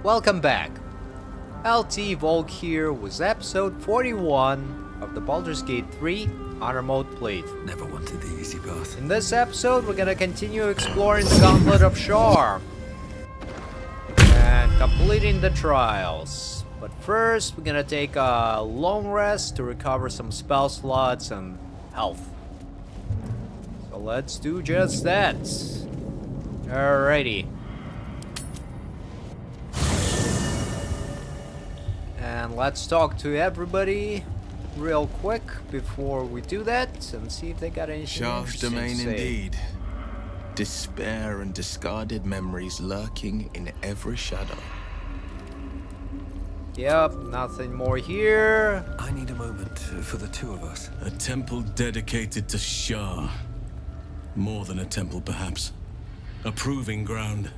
Welcome back. LT Volk here with episode 41 of the Baldur's Gate 3 Honor Mode playthrough. Never wanted the easy path. In this episode, we're gonna continue exploring the Gauntlet of Shar and completing the trials. But first, we're gonna take a long rest to recover some spell slots and health. So let's do just that. Alrighty. And let's talk to everybody real quick before we do that and see if they got anything Shar's interesting domain to say. indeed. Despair and discarded memories lurking in every shadow. Yep, nothing more here. I need a moment for the two of us. A temple dedicated to Shar. More than a temple, perhaps. A proving ground.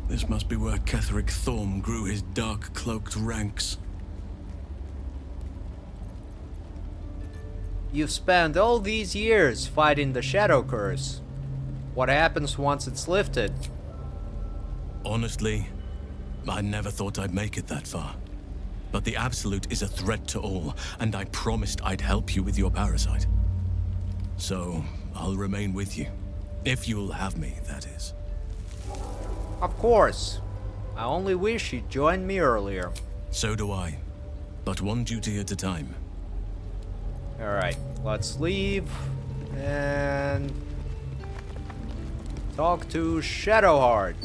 This must be where Ketheric Thorm grew his dark-cloaked ranks. You've spent all these years fighting the Shadow Curse. What happens once it's lifted? Honestly, I never thought I'd make it that far. But the Absolute is a threat to all, and I promised I'd help you with your parasite. So, I'll remain with you. If you'll have me, that is. Of course. I only wish you'd joined me earlier. So do I. But one duty at a time. Alright, let's leave and talk to Shadowheart.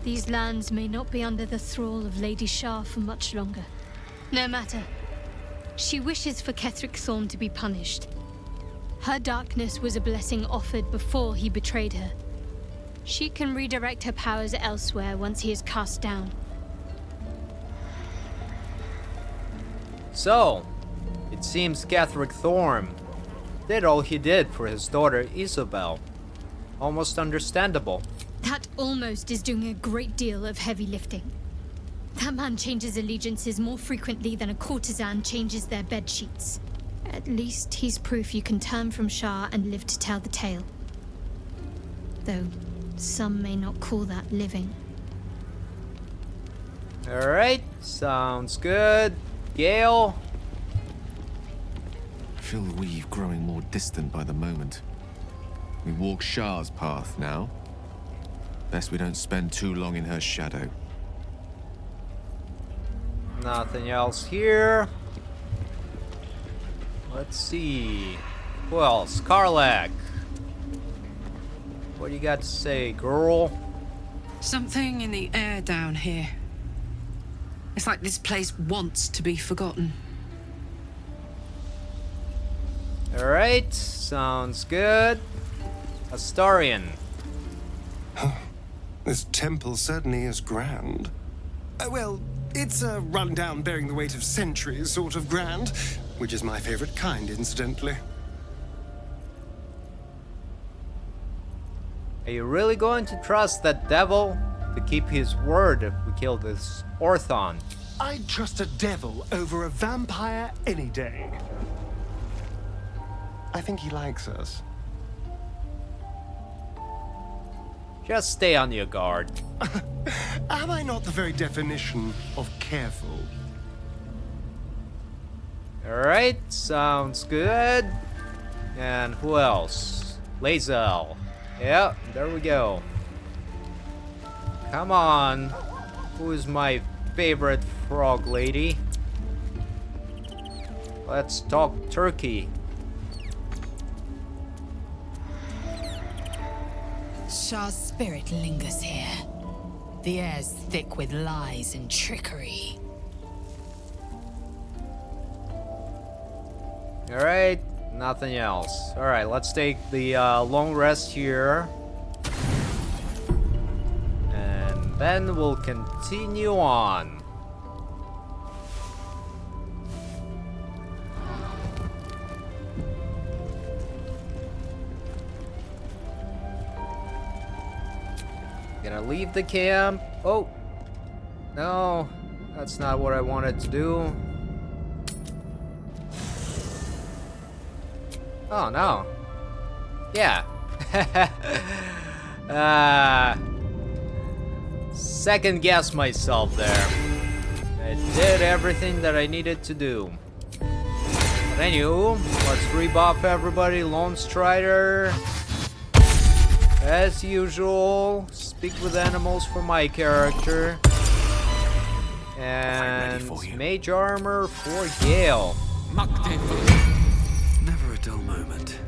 These lands may not be under the thrall of Lady Shar for much longer. No matter. She wishes for Ketheric Thorm to be punished. Her darkness was a blessing offered before he betrayed her. She can redirect her powers elsewhere once he is cast down. So, it seems Ketheric Thorm did all he did for his daughter Isabel. Almost understandable. That almost is doing a great deal of heavy lifting. That man changes allegiances more frequently than a courtesan changes their bed sheets. At least he's proof you can turn from Shar and live to tell the tale. Though some may not call that living. Alright, sounds good. Gale? Feel the weave growing more distant by the moment. We walk Shar's path now. Best we don't spend too long in her shadow. Nothing else here. Let's see. Who else? Karlak. What do you got to say, girl? Something in the air down here. It's like this place wants to be forgotten. Alright, sounds good. Astarion. This temple certainly is grand. Well, it's a rundown bearing the weight of centuries sort of grand, which is my favorite kind, incidentally. Are you really going to trust that devil to keep his word if we kill this Orthon? I'd trust a devil over a vampire any day. I think he likes us. Just stay on your guard. Am I not the very definition of careful? Alright, sounds good. And who else? Lae'zel. Yeah, there we go. Come on. Who is my favorite frog lady? Let's talk turkey. Shar's spirit lingers here. The air's thick with lies and trickery. Alright, nothing else. Alright, let's take the long rest here. And then we'll continue on. Gonna leave the camp. Oh, no, that's not what I wanted to do. Oh no. Yeah. second guess myself there. I did everything that I needed to do. But anywho, let's rebuff everybody. Lone Strider. As usual, speak with animals for my character. And mage armor for Gale. Never a dull moment.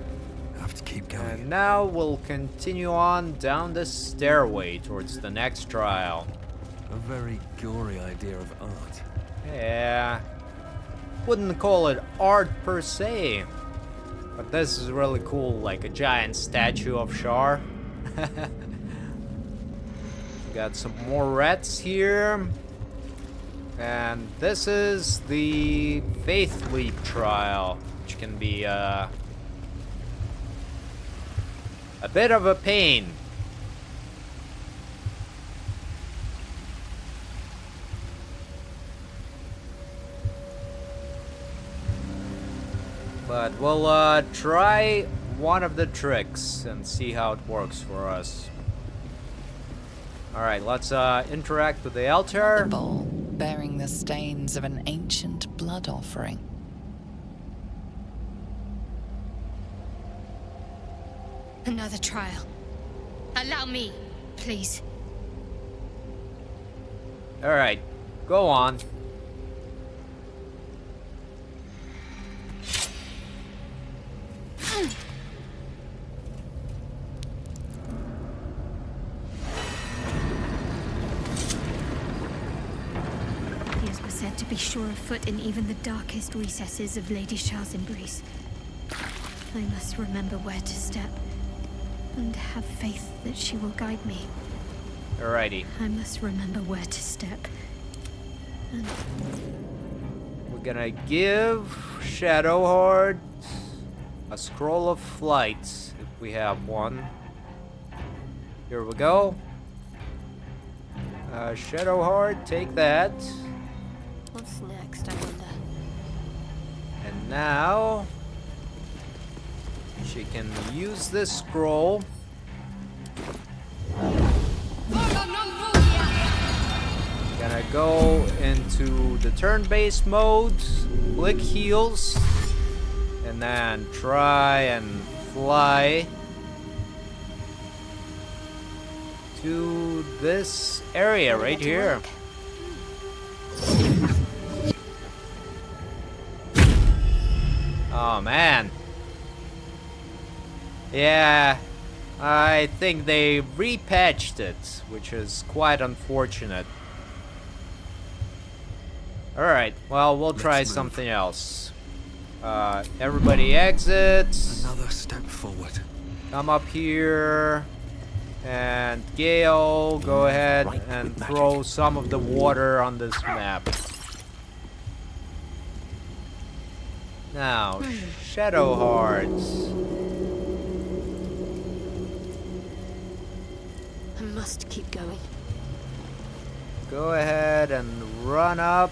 I have to keep going. And now we'll continue on down the stairway towards the next trial. A very gory idea of art. Yeah. Wouldn't call it art per se. But this is really cool, like a giant statue of Shar. Got some more rats here. And this is the Faith Leap trial, which can be a bit of a pain. But we'll try one of the tricks and see how it works for us. Alright, let's interact with the altar. The bowl bearing the stains of an ancient blood offering. Another trial. Allow me, please. Alright, go on. Ears were said to be sure of foot in even the darkest recesses of Lady Shar's embrace. I must remember where to step, and have faith that she will guide me. Alrighty. I must remember where to step. And We're gonna give Shadowheart a scroll of flight, if we have one. Here we go. Shadowheart, take that. what's next, I wonder? And now she can use this scroll. Gonna go into the turn-based mode, click heals, and then try and fly to this area right here. Oh man. Yeah, I think they repatched it, which is quite unfortunate. Alright, well, we'll try something else. Everybody exits. Another step forward. Come up here. And Gale, go ahead and throw some of the water on this map. Now, Shadowheart. I must keep going. Go ahead and run up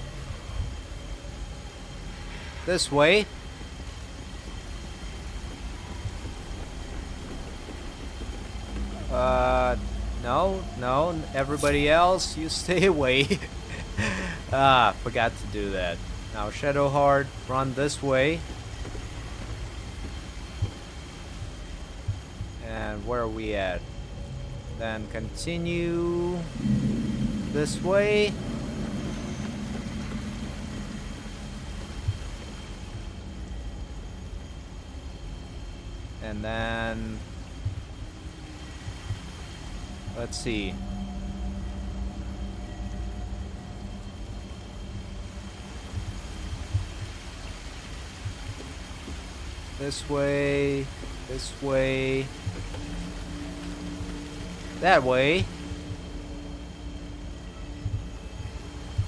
this way. No, everybody else, you stay away. Forgot to do that. Now, Shadowheart, run this way. And where are we at? Then continue this way. And then let's see. This way, that way.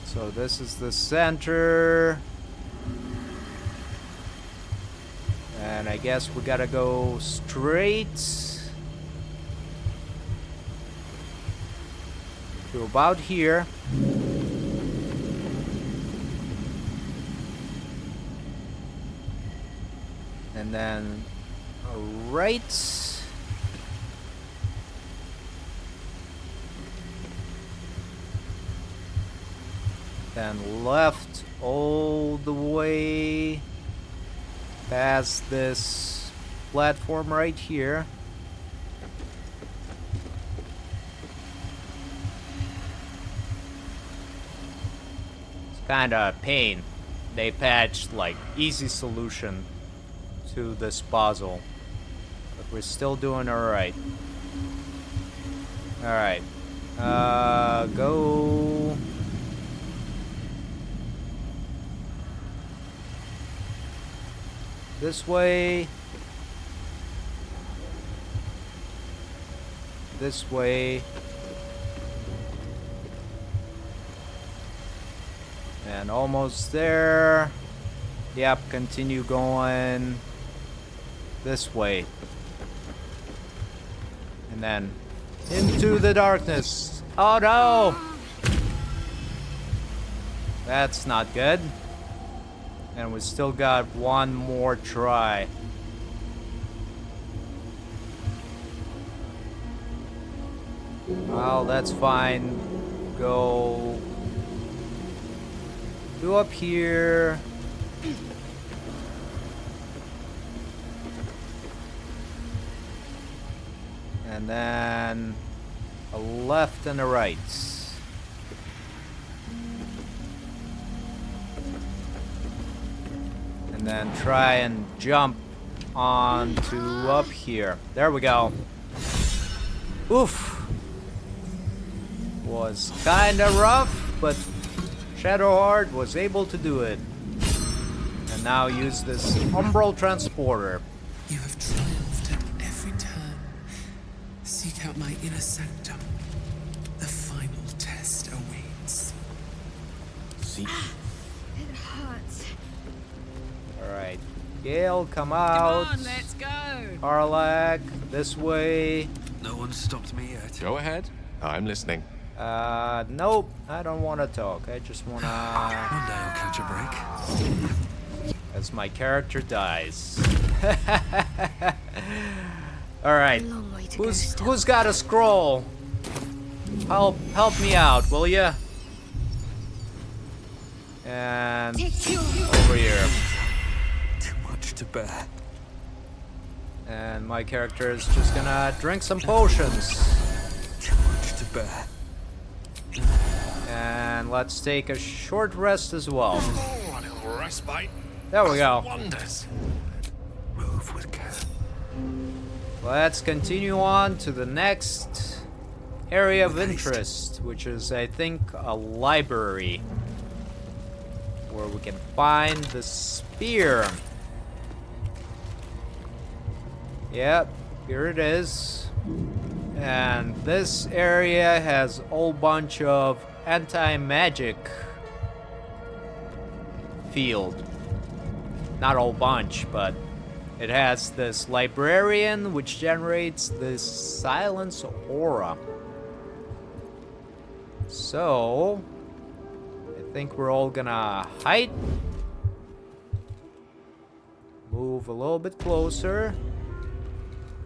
So this is the center. And I guess we gotta go straight to about here. And then right. Then left all the way past this platform right here. It's kind of a pain. They patched like easy solution to this puzzle, but we're still doing all right. All right, go. This way. This way. And almost there. Yep, continue going this way. And then into the darkness. Oh no! That's not good. And we still got one more try. Well, that's fine. Go up here. And then a left and a right. And then try and jump onto up here. There we go. Oof. Was kinda rough, but Shadowheart was able to do it. And now use this umbral transporter. You have triumphed at every turn. Seek out my inner sanctum. The final test awaits. See? It hurts. Alright. Gale, come out. Come on, let's go. Karlak, this way. No one stopped me yet. Go ahead. I'm listening. Nope. I don't want to talk. I just want to... One day I'll catch a break. As my character dies. Alright. Who's got a scroll? Help me out, will ya? And over here. Too much to bear. And my character is just gonna drink some potions. Too much to bear. And let's take a short rest as well. Oh, a little respite. There we go. Wonders. Move with care. Let's continue on to the next area of interest, which is, I think, a library. Where we can find the spear. Yep, here it is. And this area has a whole bunch of anti-magic field. Not a whole bunch, but it has this librarian which generates this silence aura. So, I think we're all gonna hide. Move a little bit closer.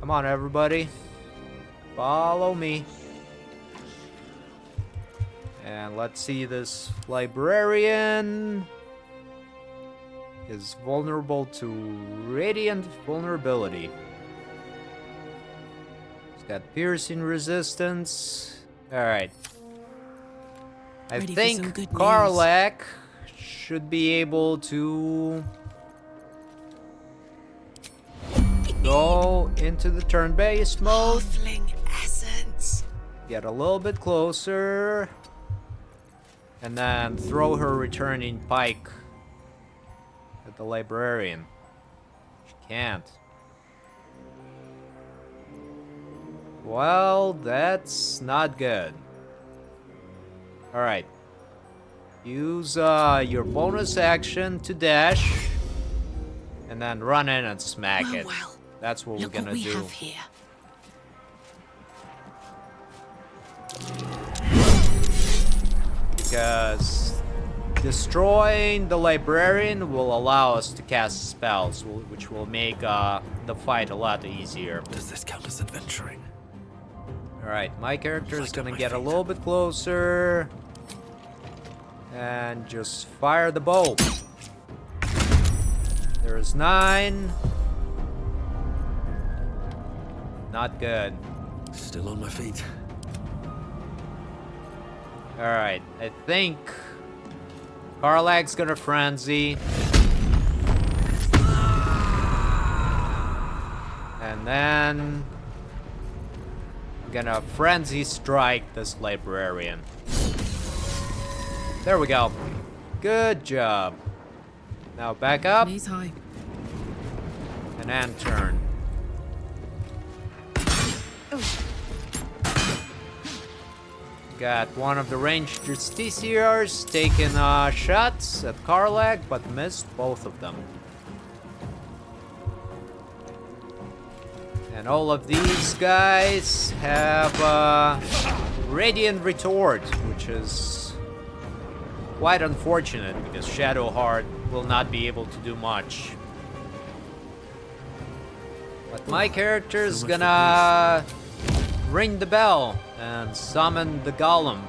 Come on, everybody. Follow me. And let's see, this librarian is vulnerable to radiant vulnerability. He's got piercing resistance. Alright. I Ready for think some good Karlak should be able to go into the turn-based mode. Halfling essence. Get a little bit closer. And then throw her returning pike at the librarian. She can't. Well, that's not good. Alright. Use your bonus action to dash. And then run in and smack it. Well, That's what look we're gonna what we do. have here. Because destroying the librarian will allow us to cast spells, which will make the fight a lot easier. Does this count as adventuring? Alright, my character is gonna get a little bit closer. And just fire the bow. There's 9. Not good. Still on my feet. Alright, I think Karlach's gonna frenzy. And then I'm gonna frenzy strike this librarian. There we go. Good job. Now back up. Knees high. And end turn. Got one of the ranged justiciars taking shots at Karlach, but missed both of them. And all of these guys have Radiant Retort, which is quite unfortunate because Shadowheart will not be able to do much. But my character is gonna ring the bell and summon the golem.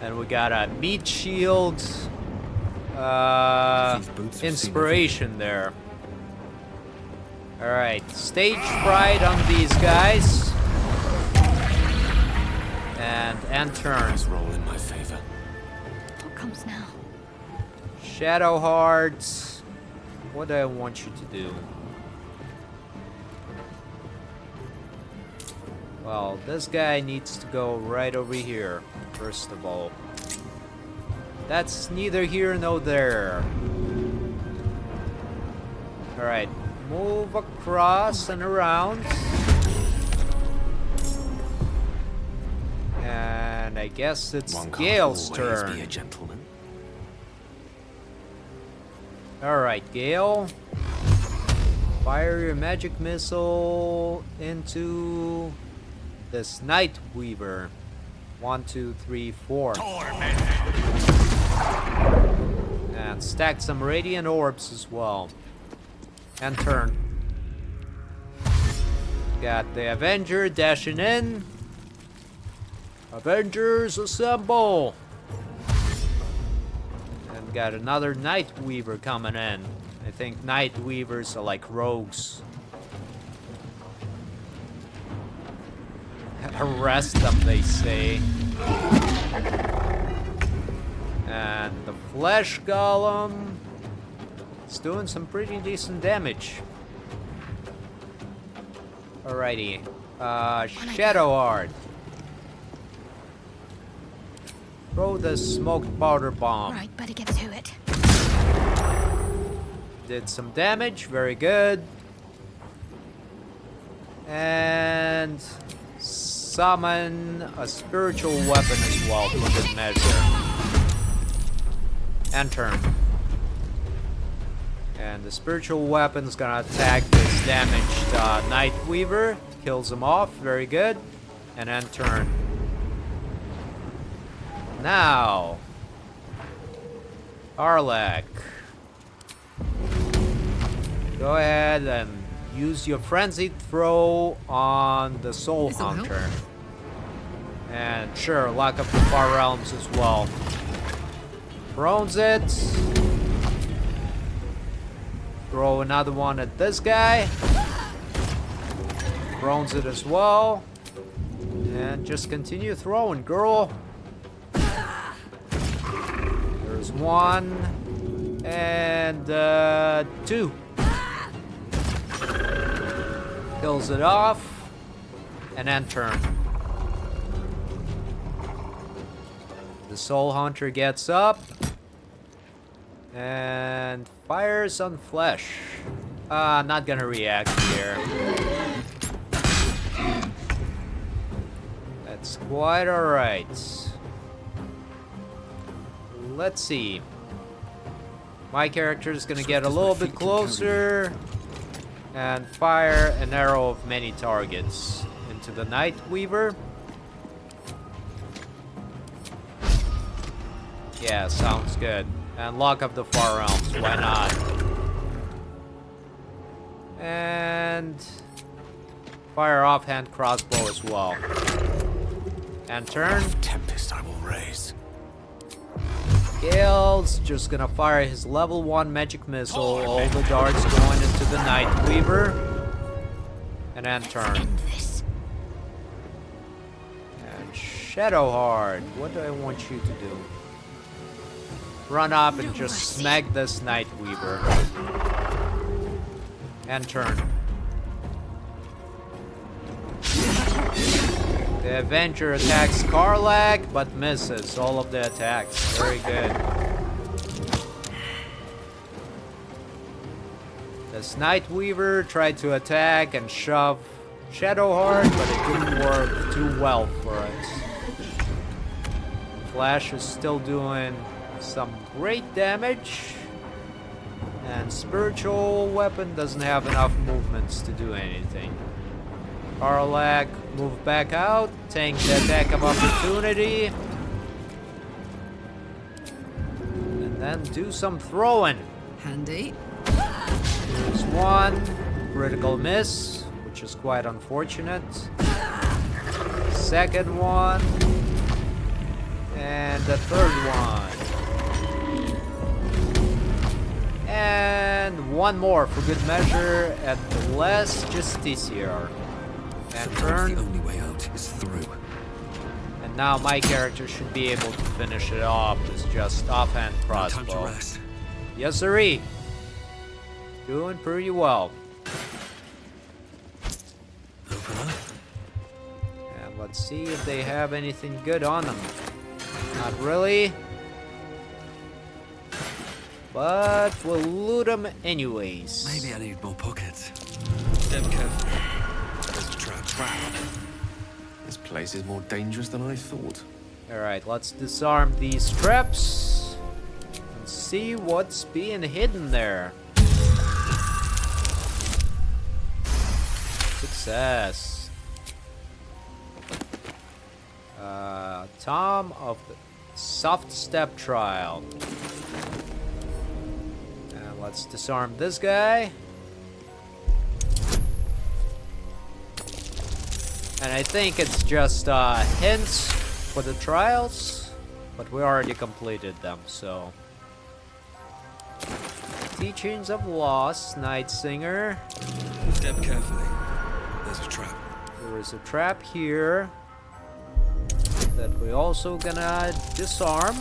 And we got a meat shield inspiration there. Alright, stage fright on these guys. And end turn. Roll in my favor. What comes now? Shadowheart, what do I want you to do? Well, this guy needs to go right over here, first of all. That's neither here nor there. Alright, move across and around. And I guess it's Gale's turn. Be a gentleman. Alright, Gale. Fire your magic missile into this Night Weaver. 1, 2, 3, 4. And stack some radiant orbs as well. And turn. Got the Avenger dashing in. Avengers assemble! And got another Night Weaver coming in. I think Night Weavers are like rogues. Arrest them, they say. And the Flesh Golem is doing some pretty decent damage. Alrighty. Shadowheart. Throw the smoked powder bomb. Right, better get to it. Did some damage, very good. And summon a spiritual weapon as well for good measure. And turn. And the spiritual weapon is gonna attack this damaged Night Weaver. Kills him off, very good. And end turn. Now, Karlach. Go ahead and use your frenzied throw on the Soul Hunter. And sure, lock up the Far Realms as well. Thrones it. Throw another one at this guy. Thrones it as well. And just continue throwing, girl. There's 1 and 2. Kills it off and end turn. The Soul Hunter gets up and fires on Flesh. Not gonna react here. That's quite alright. Let's see. My character is gonna get a little bit closer and fire an arrow of many targets into the Night Weaver. Yeah, sounds good. And lock up the Far Realms, why not? And fire offhand crossbow as well. And turn. Tempest I will raise. Gale's just gonna fire his level 1 magic missile. All the darts going into the Night Weaver. And then turn. And Shadowheart, what do I want you to do? Run up and just smack this Night Weaver. And turn. The Avenger attacks Karlach, but misses all of the attacks. Very good. This Night Weaver tried to attack and shove Shadowheart, but it didn't work too well for us. Flash is still doing some great damage. And Spiritual Weapon doesn't have enough movements to do anything. Karlach, move back out, tank the attack of opportunity. And then do some throwing. Handy. There's one critical miss, which is quite unfortunate. Second one. And the third one. And one more for good measure at the last Justiciar. And turn. The only way out is through. And now my character should be able to finish it off with just offhand crossbow. Time to rest. Yes, sirree. Doing pretty well. Open up. And let's see if they have anything good on them. Not really. But we'll loot them anyways. Maybe I need more pockets. Step carefully. There's a trap. This place is more dangerous than I thought. Alright, let's disarm these traps and see what's being hidden there. Success. Tom of the Soft Step Trial. And let's disarm this guy. And I think it's just hints for the trials, but we already completed them, so. Teachings of Loss, Night Singer. Step carefully. There's a trap. There is a trap here that we also gonna disarm.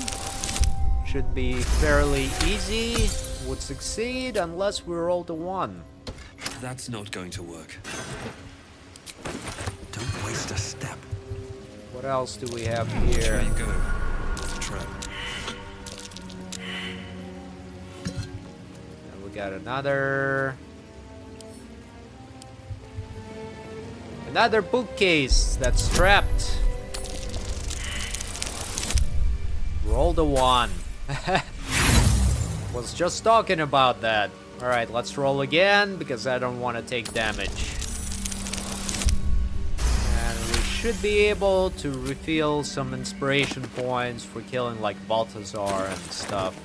Should be fairly easy. Would succeed unless we roll the 1. That's not going to work. Don't waste a step. What else do we have There here? you go. There's a trap. And we got another bookcase that's trapped. Roll the 1. Was just talking about that. Alright, let's roll again because I don't want to take damage. And we should be able to refill some inspiration points for killing like Balthazar and stuff.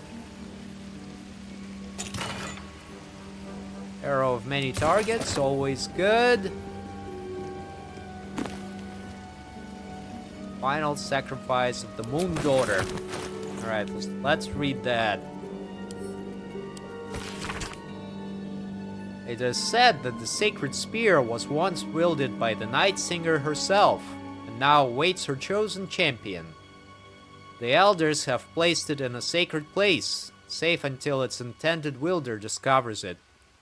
Arrow of many targets, always good. Final sacrifice of the Moon Daughter. Alright, let's read that. It is said that the sacred spear was once wielded by the Night Singer herself, and now awaits her chosen champion. The elders have placed it in a sacred place, safe until its intended wielder discovers it.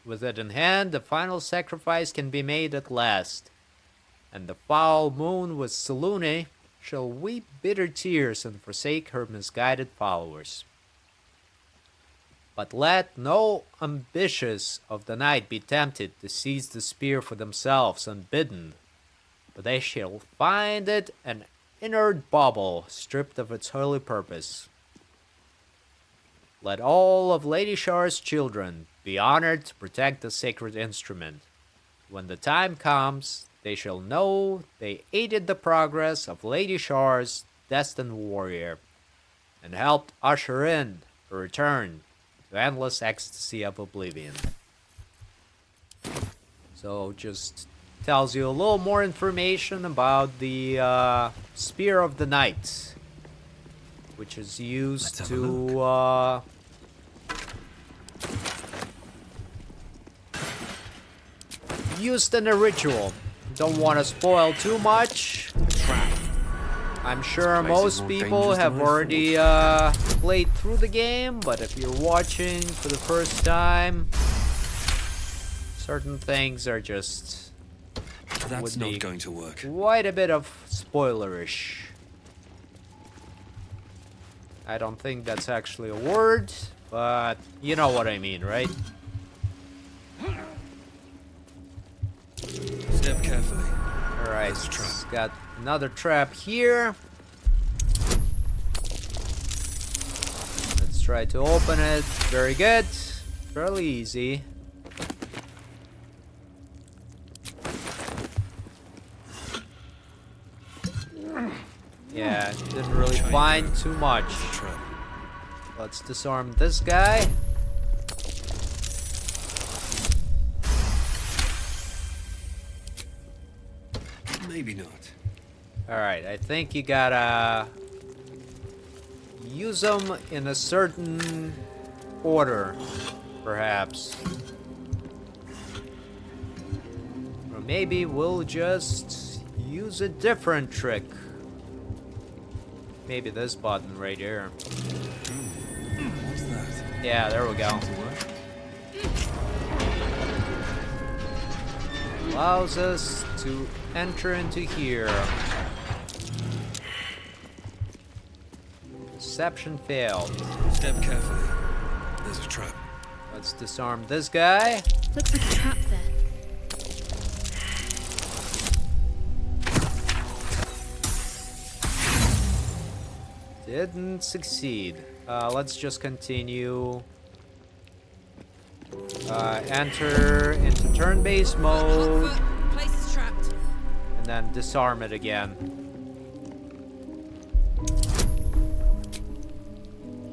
With it in hand, the final sacrifice can be made at last. And the foul moon with Selûne shall weep bitter tears and forsake her misguided followers. But let no ambitious of the night be tempted to seize the spear for themselves unbidden, but they shall find it an inert bauble stripped of its holy purpose. Let all of Lady Shar's children be honored to protect the sacred instrument. When the time comes, they shall know they aided the progress of Lady Shar's destined warrior, and helped usher in her return to endless ecstasy of oblivion. So just tells you a little more information about the Spear of the Night, which is used to used in a ritual. Don't want to spoil too much. I'm sure most people have already played through the game, but if you're watching for the first time, certain things are just That's not going to work. quite a bit of spoilerish. I don't think that's actually a word, but you know what I mean, right? Step carefully. Alright, got another trap here. Let's try to open it. Very good. Fairly easy. Yeah, didn't really find too much. Let's disarm this guy. Maybe not. Alright, I think you gotta use them in a certain order, perhaps. Or maybe we'll just use a different trick. Maybe this button right here. What's that? Yeah, there we go. Allows us to enter into here. Deception failed. Step carefully. There's a trap. Let's disarm this guy. Looks like a trap there. Didn't succeed. Let's just continue. Enter into turn-based mode. Place is trapped. And then disarm it again.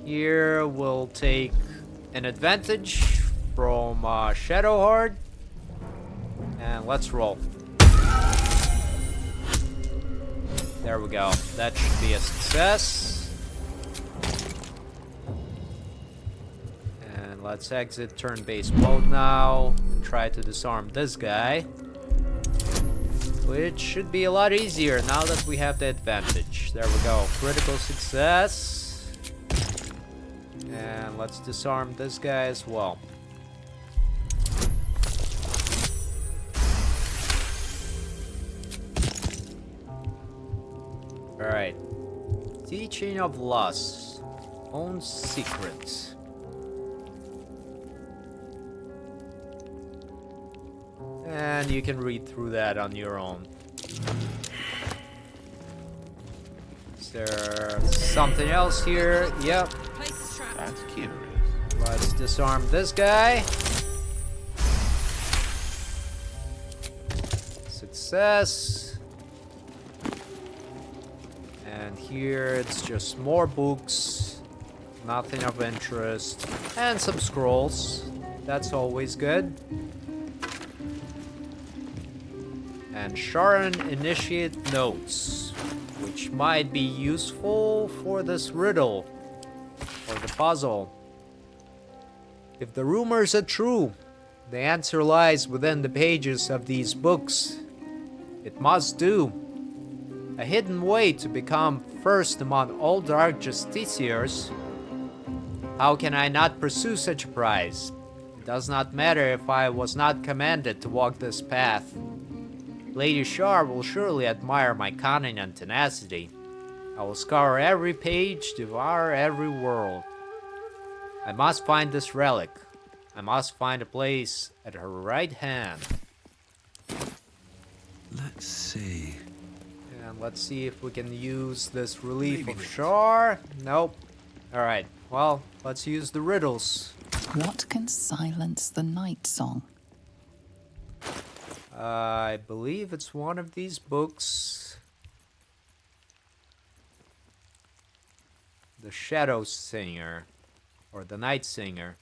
Here we'll take an advantage from Shadowheart. And let's roll. There we go. That should be a success. And let's exit turn-based mode now. Try to disarm this guy. Which should be a lot easier now that we have the advantage. There we go. Critical success. And let's disarm this guy as well. Alright. Teaching of Lust. Own secrets. And you can read through that on your own. Is there something else here? Yep. That's curious. Let's disarm this guy. Success. And here it's just more books. Nothing of interest. And some scrolls. That's always good. And Sharon initiate notes, which might be useful for this riddle or the puzzle. If the rumors are true, the answer lies within the pages of these books. It must do. A hidden way to become first among all dark justiciars. How can I not pursue such a prize? It does not matter if I was not commanded to walk this path. Lady Shar will surely admire my cunning and tenacity. I will scour every page, devour every word. I must find this relic. I must find a place at her right hand. Let's see. And let's see if we can use this relief of Shar. Nope. Alright, well, let's use the riddles. What can silence the night song? I believe it's one of these books. The Shadow Singer. Or the Night Singer.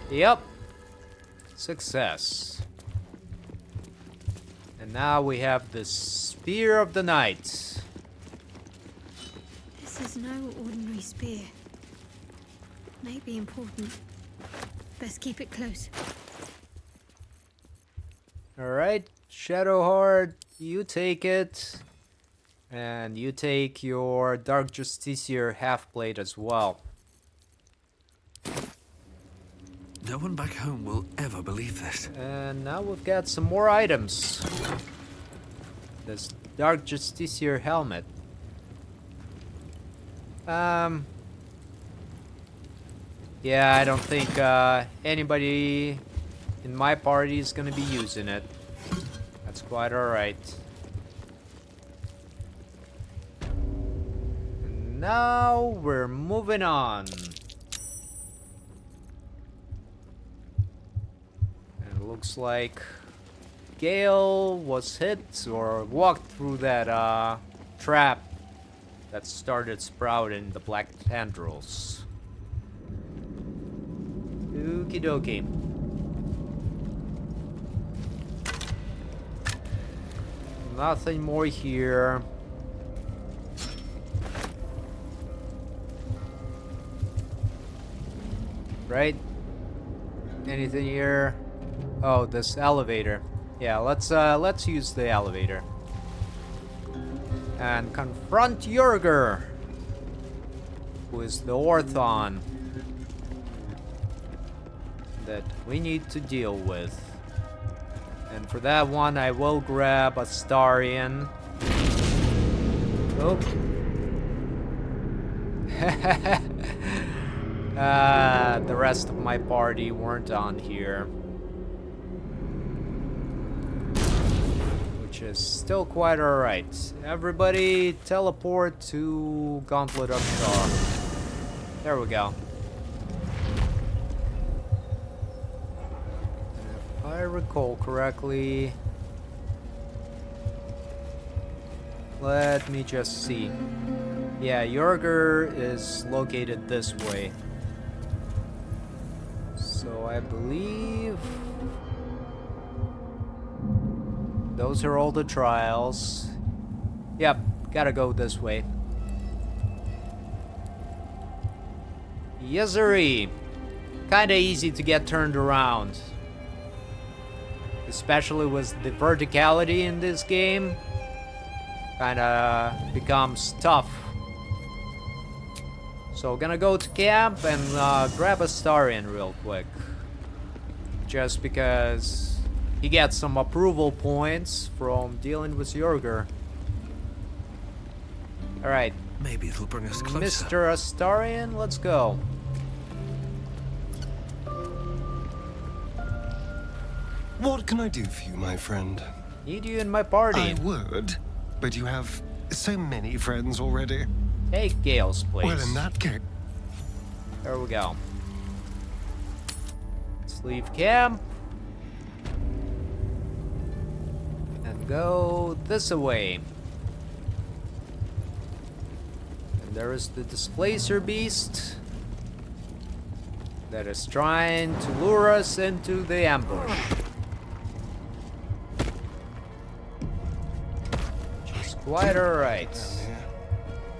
Yep. Success. And now we have the Spear of the Night. This is no ordinary spear. May be important. Best keep it close. Alright, Shadowheart, you take it. And you take your Dark Justiciar half-plate as well. No one back home will ever believe this. And now we've got some more items. This Dark Justiciar helmet. Yeah, I don't think anybody in my party is gonna be using it. That's quite alright. And now we're moving on. And it looks like Gale was hit or walked through that trap that started sprouting the black tendrils. Okie dokie. Nothing more here. Right? Anything here? Oh, this elevator. Yeah, let's use the elevator. And confront Jurger, who is the Orthon that we need to deal with. And for that one, I will grab Astarion. Oh. The rest of my party weren't on here. Which is still quite alright. Everybody teleport to Gauntlet of Shar. There we go. If I recall correctly, let me just see. Yeah, Jurger is located this way. So I believe those are all the trials. Yep, gotta go this way. Yezeri. Kinda easy to get turned around. Especially with the verticality in this game. Kinda becomes tough. So gonna go to camp and grab Astarion real quick. Just because he gets some approval points from dealing with Jurger. Alright. Maybe it'll bring us closer. Mr. Astarion, let's go. What can I do for you, my friend? Need you in my party. I would, but you have so many friends already. Take Gale's place. Well, in that case... There we go. Let's leave camp. And go this way. And there is the Displacer Beast that is trying to lure us into the ambush. Which is quite alright.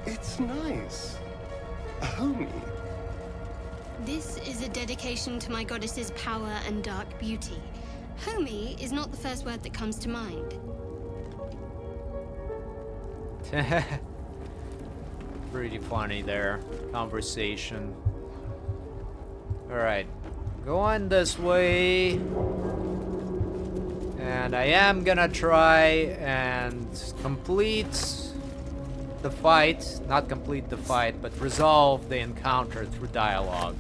It's nice. A homie. This is a dedication to my goddess's power and dark beauty. Homie is not the first word that comes to mind. Pretty funny there. Conversation. Alright. Go on this way. And I am gonna try and complete the fight. Not complete the fight, but resolve the encounter through dialogue.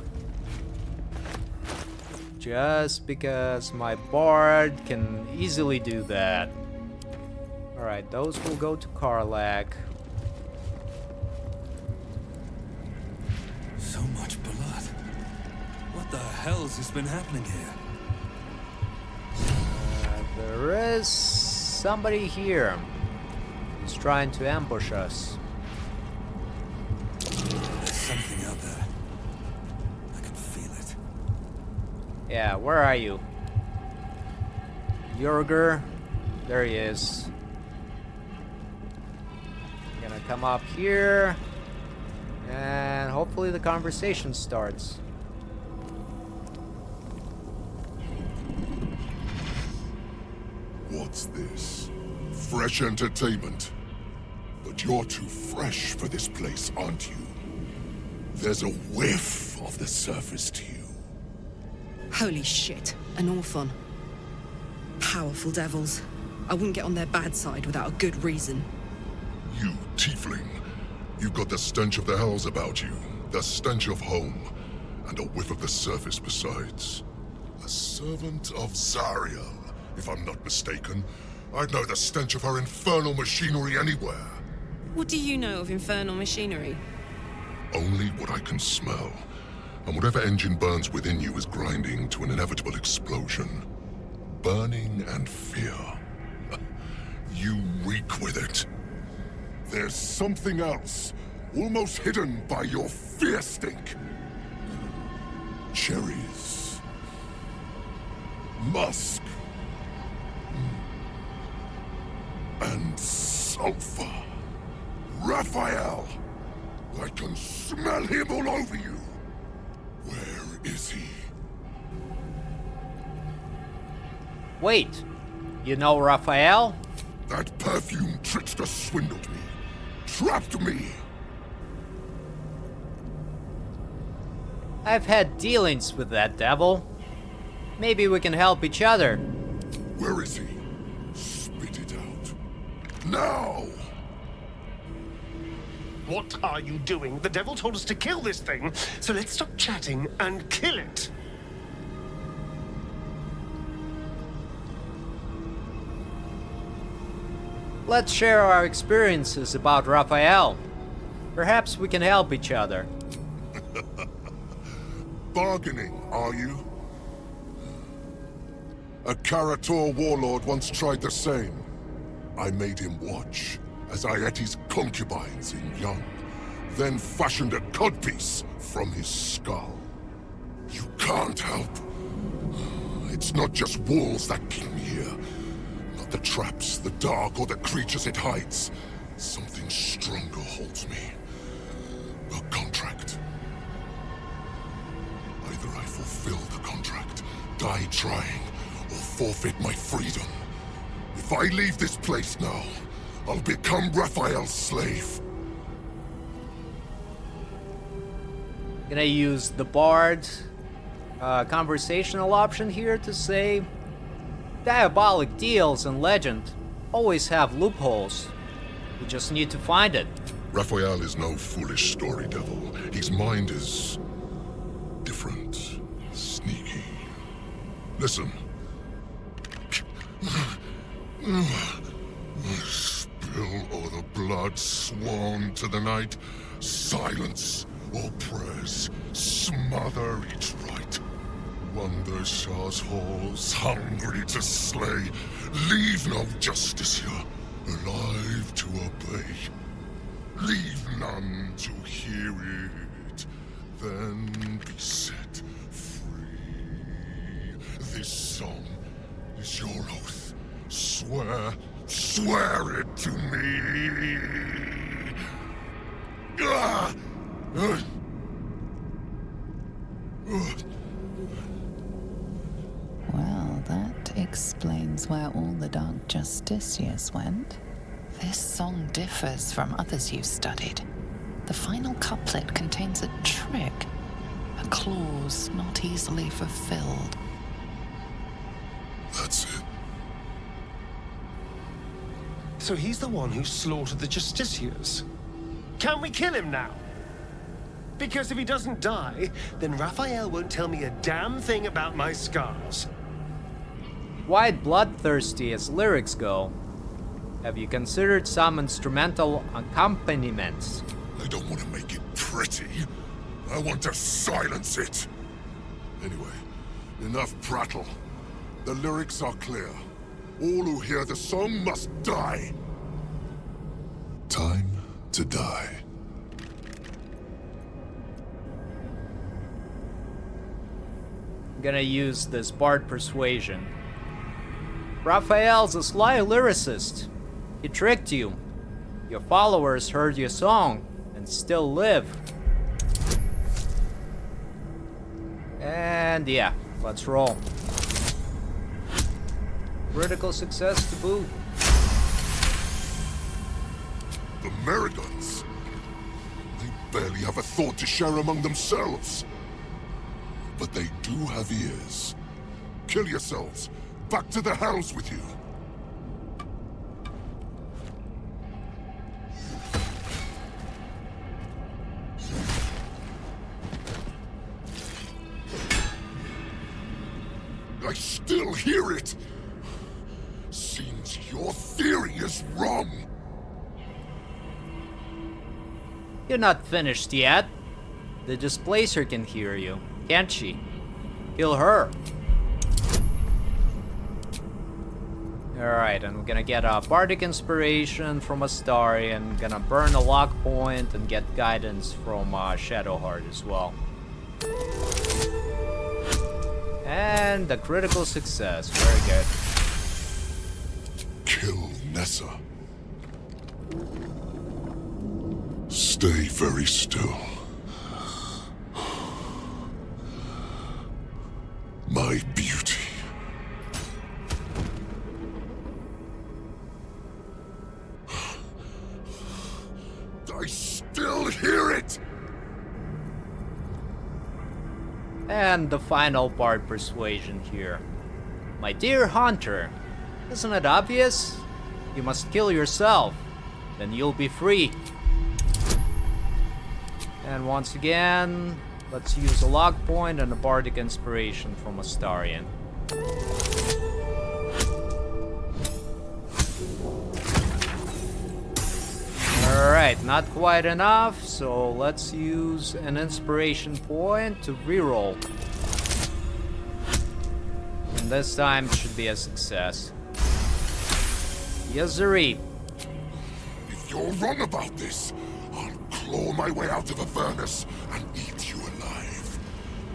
Just because my bard can easily do that. Alright, those will go to Karlach. So much blood. What the hell's has been happening here? There is somebody here who's trying to ambush us. There's something out there. I can feel it. Yeah, where are you? Yorger. There he is. I'm gonna come up here. And hopefully the conversation starts. What's this? Fresh entertainment? But you're too fresh for this place, aren't you? There's a whiff of the surface to you. Holy shit, an Orthon. Powerful devils. I wouldn't get on their bad side without a good reason. You tiefling. You've got the stench of the hells about you, the stench of home, and a whiff of the surface besides. A servant of Zariel, if I'm not mistaken. I'd know the stench of her infernal machinery anywhere. What do you know of infernal machinery? Only what I can smell. And whatever engine burns within you is grinding to an inevitable explosion. Burning and fear. You reek with it. There's something else, almost hidden by your fear stink. Cherries. Musk. And sulfur. Raphael! I can smell him all over you. Where is he? Wait, you know Raphael? That perfume trickster swindled me. Trapped me. I've had dealings with that devil. Maybe we can help each other. Where is he? Spit it out. Now! What are you doing? The devil told us to kill this thing, so let's stop chatting and kill it. Let's share our experiences about Raphael. Perhaps we can help each other. Bargaining, are you? A Karator warlord once tried the same. I made him watch as I ate his concubines in young, then fashioned a codpiece from his skull. You can't help. It's not just walls that keep me here. Not the traps, the dark, or the creatures it hides. Something stronger holds me. A contract. Either I fulfill the contract, die trying, or forfeit my freedom. If I leave this place now, I'll become Raphael's slave. Gonna use the Bard conversational option here to say diabolic deals in Legend always have loopholes. We just need to find it. Raphael is no foolish story devil. His mind is different, sneaky. Listen. Spill all the blood sworn to the night. Silence all prayers. Smother each rite. Wander Shar's halls, hungry to slay. Leave no justice here, alive to obey. Leave none to hear it, then be set free. This song is your oath. Swear it to me. Well, that explains where all the Dark Justiciars went. This song differs from others you've studied. The final couplet contains a trick, a clause not easily fulfilled. That's it. So he's the one who slaughtered the Justiciars. Can we kill him now? Because if he doesn't die, then Raphael won't tell me a damn thing about my scars. Quite bloodthirsty as lyrics go. Have you considered some instrumental accompaniments? I don't want to make it pretty. I want to silence it. Anyway, enough prattle. The lyrics are clear. All who hear the song must die. Time to die. I'm gonna use this Bard Persuasion. Raphael's a sly lyricist. He tricked you. Your followers heard your song and still live. And yeah, let's roll. Critical success to boot. The Merigons. They barely have a thought to share among themselves. But they do have ears. Kill yourselves. Back to the hells with you. I still hear it. Seems your theory is wrong. You're not finished yet. The Displacer can hear you, can't she? Kill her. Alright, I'm gonna get a Bardic Inspiration from Astarion, gonna burn a lock point and get guidance from Shadowheart as well. And a critical success, very good. Kill Nessa. Stay very still. My beauty. I still hear it! And the final Bard Persuasion here. My dear Hunter, isn't it obvious? You must kill yourself, then you'll be free. And once again, let's use a lock point and a Bardic Inspiration from Astarion. Alright, not quite enough, so let's use an inspiration point to reroll. And this time it should be a success. Yes, sirree. If you're wrong about this, I'll claw my way out of a furnace and eat you alive.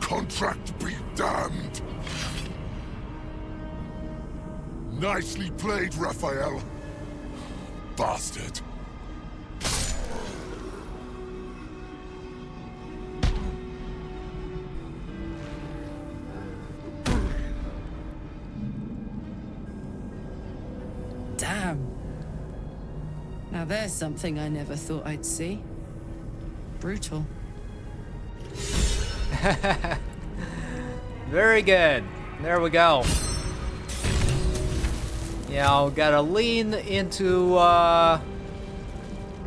Contract be damned. Nicely played, Raphael. Bastard. Damn. Now there's something I never thought I'd see. Brutal. Very good. There we go. Yeah, we gotta lean into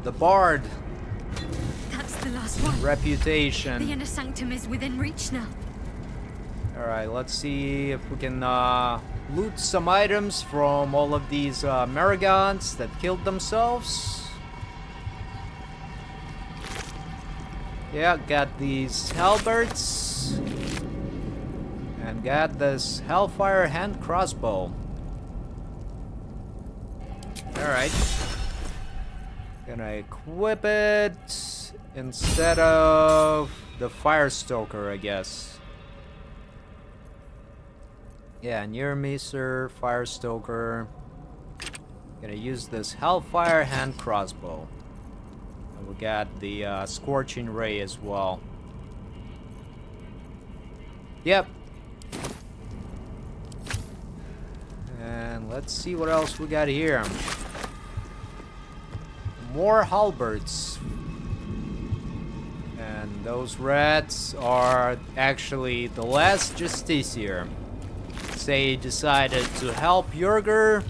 the Bard That's the last one. reputation. The inner sanctum is within reach now. Alright, let's see if we can loot some items from all of these Merigons that killed themselves. Yeah, got these halberds. And got this Hellfire hand crossbow. Alright. Gonna equip it instead of the Firestoker, I guess. Yeah, near me, sir, Firestoker. Gonna use this Hellfire hand crossbow. And we got the Scorching Ray as well. Yep. And let's see what else we got here. More halberds. And those rats are actually the last Justiciar. Say he decided to help Jurger,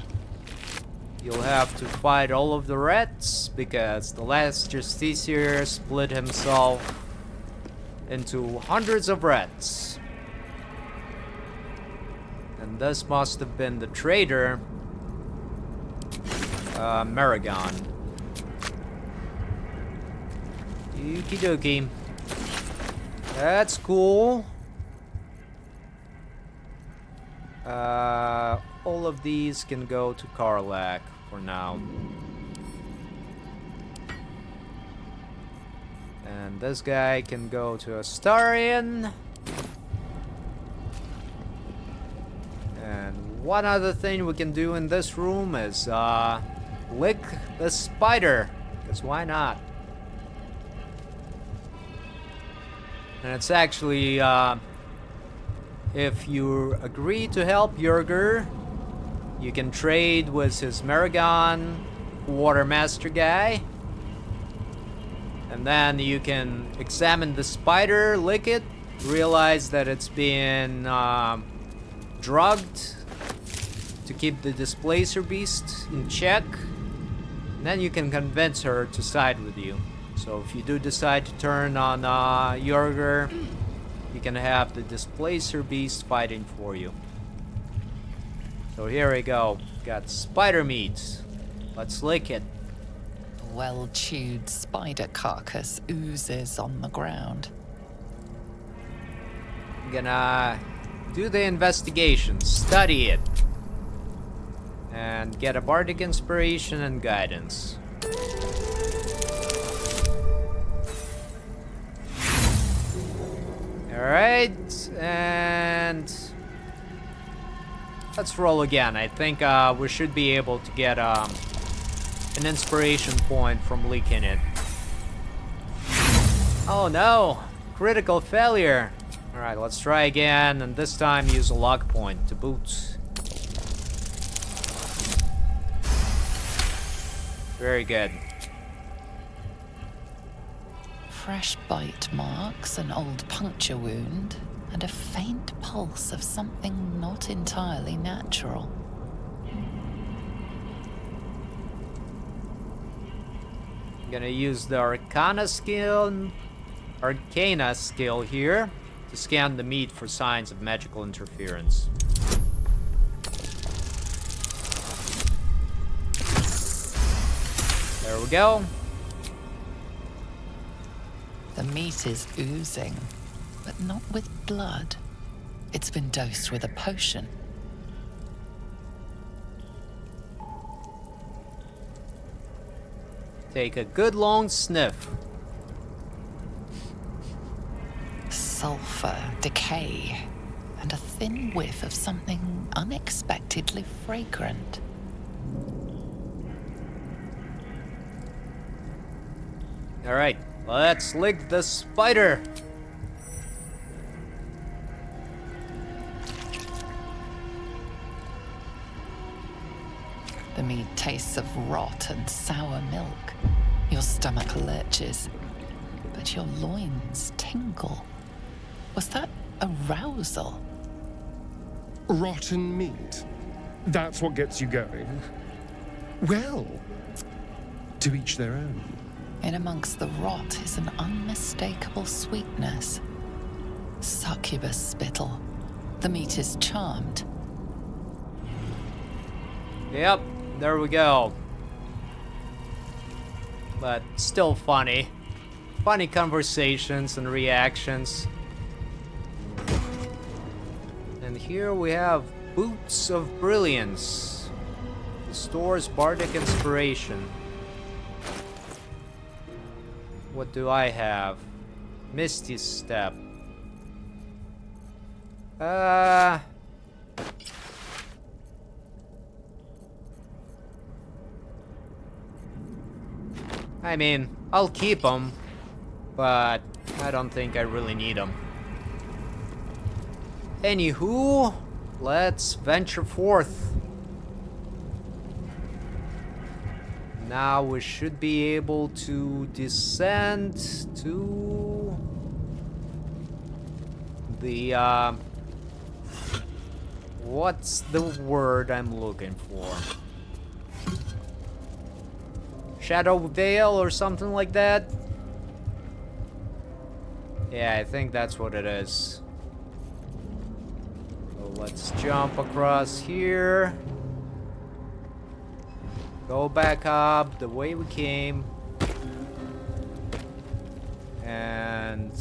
you'll have to fight all of the rats, because the last Justiciar split himself into hundreds of rats. And this must have been the traitor, Merigon. Okie dokie. That's cool. All of these can go to Karlach for now. And this guy can go to Astarion. one other thing we can do in this room is lick the spider, because why not? And it's actually, if you agree to help Jurger, you can trade with his Maragon Watermaster guy. And then you can examine the spider, lick it, realize that it's been drugged to keep the Displacer Beast in check. And then you can convince her to side with you. So if you do decide to turn on Jurger, you can have the Displacer Beast fighting for you. So here we go. Got spider meat. Let's lick it. A well-chewed spider carcass oozes on the ground. I'm gonna do the investigation, study it, and get a bardic inspiration and guidance. Alright, and let's roll again. I think we should be able to get an inspiration point from leaking it. Oh no! Critical failure! Alright, let's try again, and this time use a luck point to boot. Very good. Fresh bite marks, an old puncture wound, and a faint pulse of something not entirely natural. I'm gonna use the Arcana skill here to scan the meat for signs of magical interference. There we go. The meat is oozing, but not with blood. It's been dosed with a potion. Take a good long sniff. Sulfur, decay, and a thin whiff of something unexpectedly fragrant. Alright, let's lick the spider. The meat tastes of rot and sour milk. Your stomach lurches, but your loins tingle. Was that arousal? Rotten meat. That's what gets you going. Well, to each their own. In amongst the rot is an unmistakable sweetness. Succubus spittle. The meat is charmed. Yep, there we go. But still funny. Funny conversations and reactions. And here we have Boots of Brilliance. Restores bardic inspiration. What do I have? Misty Step. I mean, I'll keep them, but I don't think I really need them. Anywho, let's venture forth. Now we should be able to descend to the, what's the word I'm looking for? Shadowfell or something like that? Yeah, I think that's what it is. So let's jump across here. Go back up the way we came. And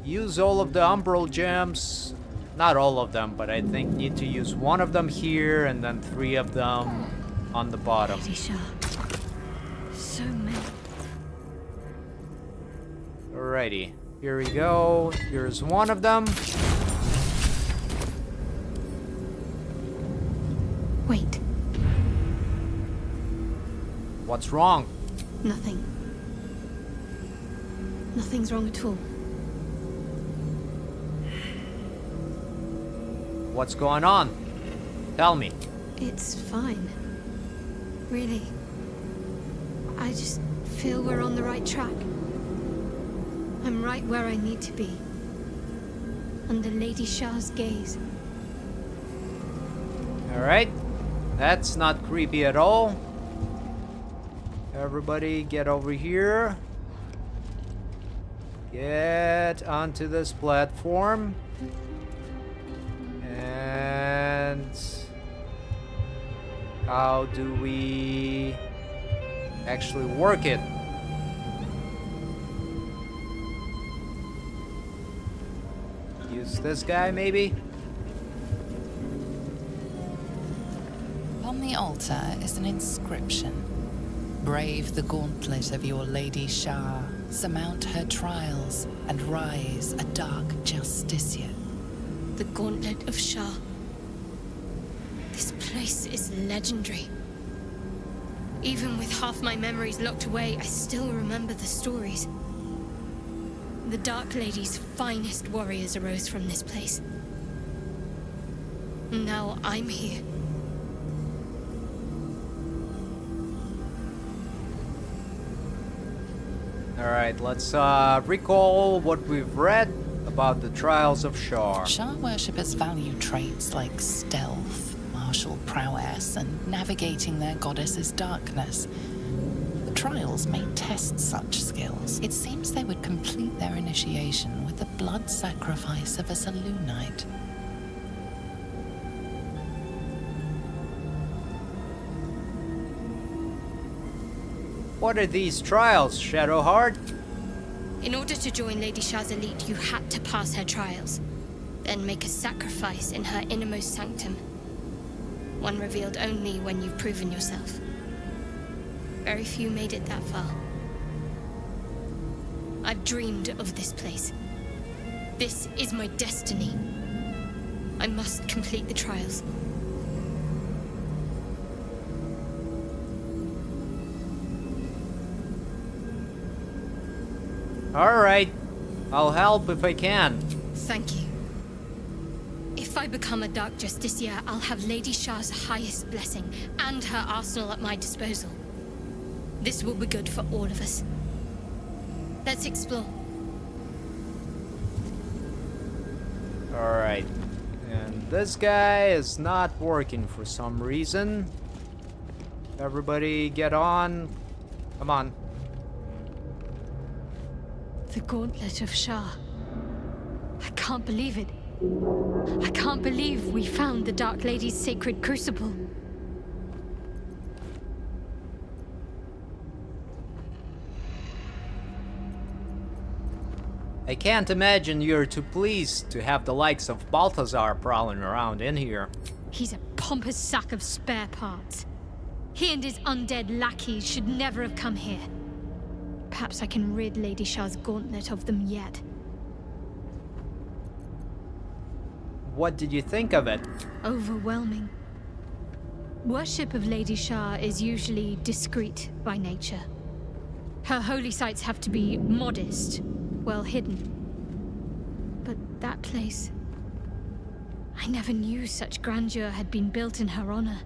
use all of the umbral gems. Not all of them, but I think need to use one of them here and then 3 of them on the bottom. Lady Shar. So many. Alrighty, here we go. Here's one of them. Wait. What's wrong? Nothing. Nothing's wrong at all. What's going on? Tell me. It's fine. Really. I just feel we're on the right track. I'm right where I need to be. Under Lady Shar's gaze. Alright. That's not creepy at all. Everybody get over here. Get onto this platform. And how do we actually work it? Use this guy, maybe? On the altar is an inscription. Brave the gauntlet of your Lady Shar, surmount her trials, and rise a dark justiciar. The Gauntlet of Shar. This place is legendary. Even with half my memories locked away, I still remember the stories. The Dark Lady's finest warriors arose from this place. Now I'm here. Alright, let's recall what we've read about the trials of Shar. Shar worshippers value traits like stealth, martial prowess, and navigating their goddess's darkness. The trials may test such skills. It seems they would complete their initiation with the blood sacrifice of a Selûnite. What are these trials, Shadowheart? In order to join Lady Shar's elite, you had to pass her trials. Then make a sacrifice in her innermost sanctum. One revealed only when you've proven yourself. Very few made it that far. I've dreamed of this place. This is my destiny. I must complete the trials. Alright, I'll help if I can. Thank you. If I become a Dark Justiciar, I'll have Lady Shar's highest blessing and her arsenal at my disposal. This will be good for all of us. Let's explore. Alright. And this guy is not working for some reason. Everybody get on. Come on. The Gauntlet of Shar. I can't believe it. I can't believe we found the Dark Lady's sacred crucible. I can't imagine you're too pleased to have the likes of Balthazar prowling around in here. He's a pompous sack of spare parts. He and his undead lackeys should never have come here. Perhaps I can rid Lady Shar's gauntlet of them yet. What did you think of it? Overwhelming. Worship of Lady Shar is usually discreet by nature. Her holy sites have to be modest, well hidden. But that place... I never knew such grandeur had been built in her honor.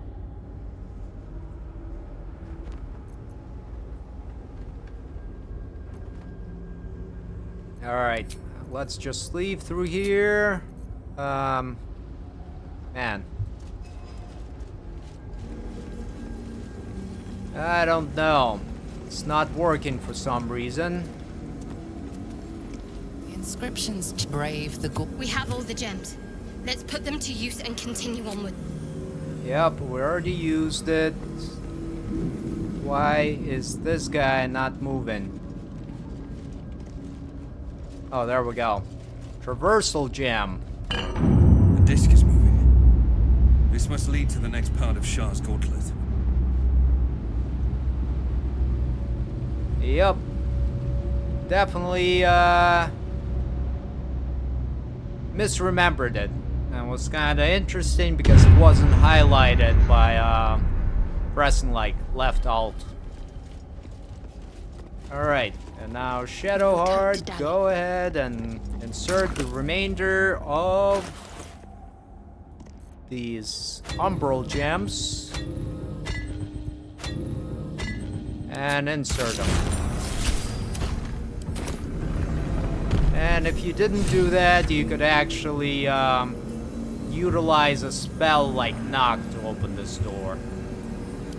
Alright, let's just leave through here. Man. I don't know. It's not working for some reason. The inscriptions brave the We have all the gems. Let's put them to use and continue onward. Yep, we already used it. Why is this guy not moving? Oh, there we go. Traversal gem. The disc is moving. This must lead to the next part of Shar's gauntlet. Yep. Definitely, misremembered it. And it was kinda interesting because it wasn't highlighted by pressing like left alt. Alright, and now Shadowheart, go ahead and insert the remainder of these umbral gems. And insert them. And if you didn't do that, you could actually utilize a spell like Knock to open this door.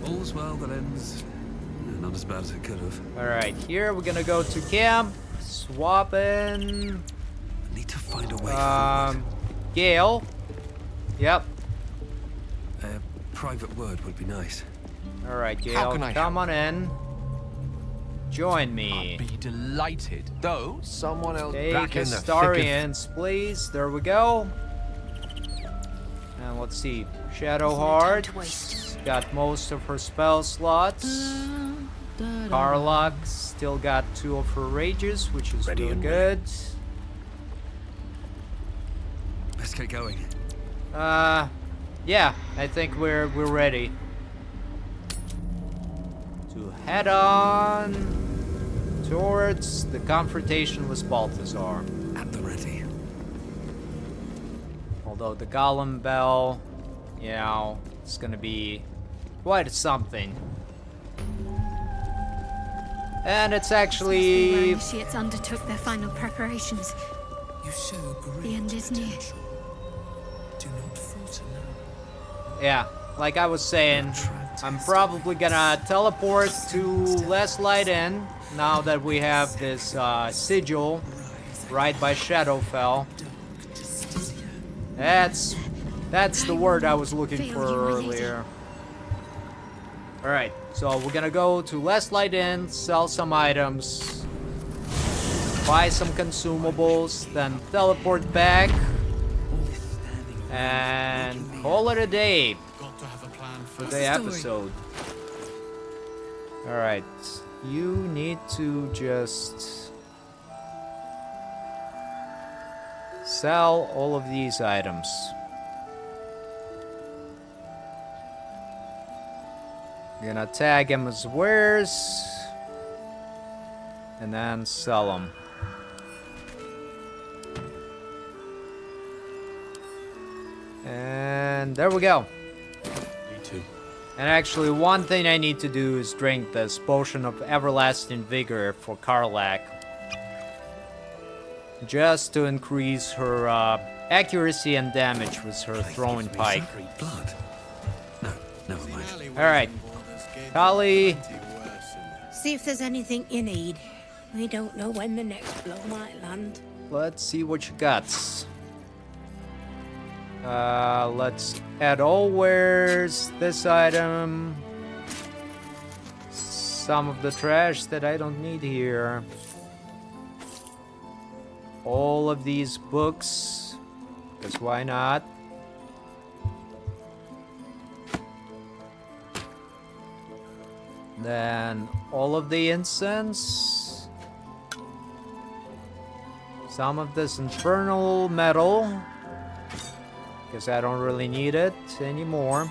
All's well that ends. Not as bad as it could have. Alright, here we're gonna go to camp, swap in. Need to find a way forward. Gale. Yep. A private word would be nice. Alright, Gale, come on in. Join me. I'd be delighted. Though someone else Take back in the Astarians, please. There we go. And let's see. Shadowheart got most of her spell slots. Karlach still got 2 of her rages, which is really good. Let's get going. Yeah, I think we're ready to head on towards the confrontation with Balthazar. At the ready. Although the Golem Bell, you know, it's gonna be quite something. And it's actually... The initiates undertook their final preparations. You show great The end is near. potential. Do not falter now. Yeah, like I was saying, I'm probably gonna teleport to Less Light Inn now that we have this sigil right by Shadowfell. That's the word I was looking for earlier. Alright, so we're gonna go to Less Light Inn, sell some items, buy some consumables, then teleport back, and call it a day for the episode. Alright, you need to just sell all of these items. Gonna tag him as wares and then sell them. And there we go. Me too. And actually, one thing I need to do is drink this potion of everlasting vigor for Karlach, just to increase her accuracy and damage with her throwing pike. Blood. No, never mind. All right, Kali. See if there's anything you need. We don't know when the next blow might land. Let's see what you got. Let's add all wares, this item, some of the trash that I don't need here, all of these books, because why not? Then all of the incense, some of this infernal metal, because I don't really need it anymore.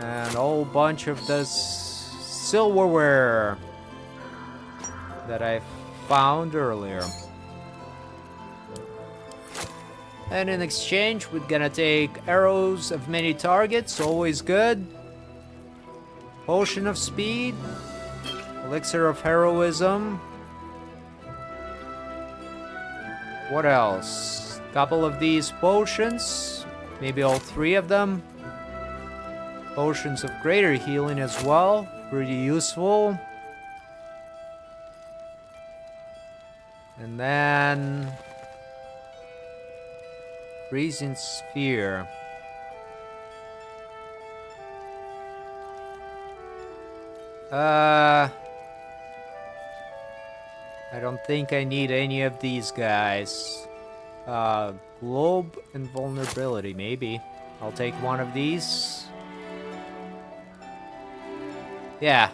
And a whole bunch of this silverware that I found earlier. And in exchange, we're gonna take arrows of many targets, always good. Potion of speed, elixir of heroism. What else? Couple of these potions, maybe all 3 of them. Potions of greater healing as well, pretty useful. And then freezing sphere. I don't think I need any of these guys. Globe invulnerability, maybe. I'll take one of these. Yeah.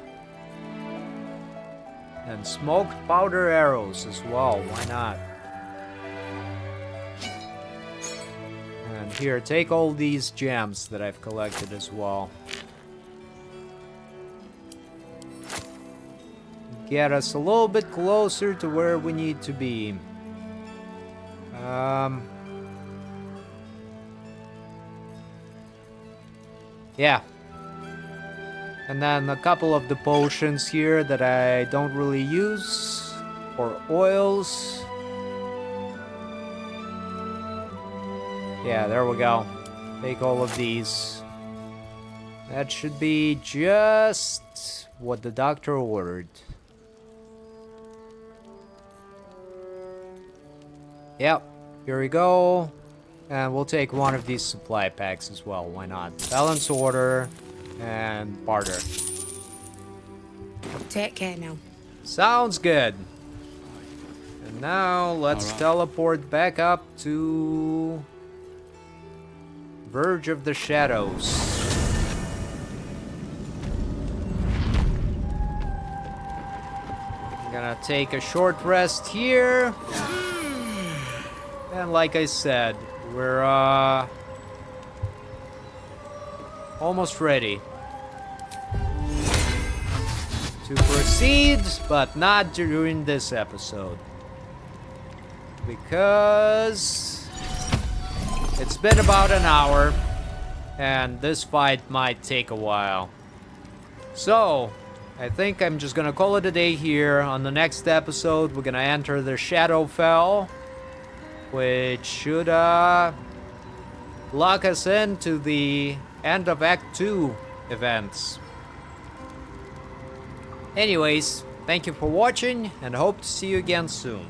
And smoked powder arrows as well, why not? And here, take all these gems that I've collected as well. Get us a little bit closer to where we need to be. Yeah. And then a couple of the potions here that I don't really use. Or oils. Yeah, there we go. Take all of these. That should be just what the doctor ordered. Yep, here we go. And we'll take one of these supply packs as well, why not? Balance order and barter. Take care now. Sounds good. And now let's teleport back up to Verge of the Shadows. I'm gonna take a short rest here. And like I said, we're almost ready to proceed, but not during this episode. Because it's been about an hour, and this fight might take a while. So, I think I'm just gonna call it a day here. On the next episode, we're gonna enter the Shadowfell, which should lock us into the end of Act 2 events. Anyways, thank you for watching, and hope to see you again soon.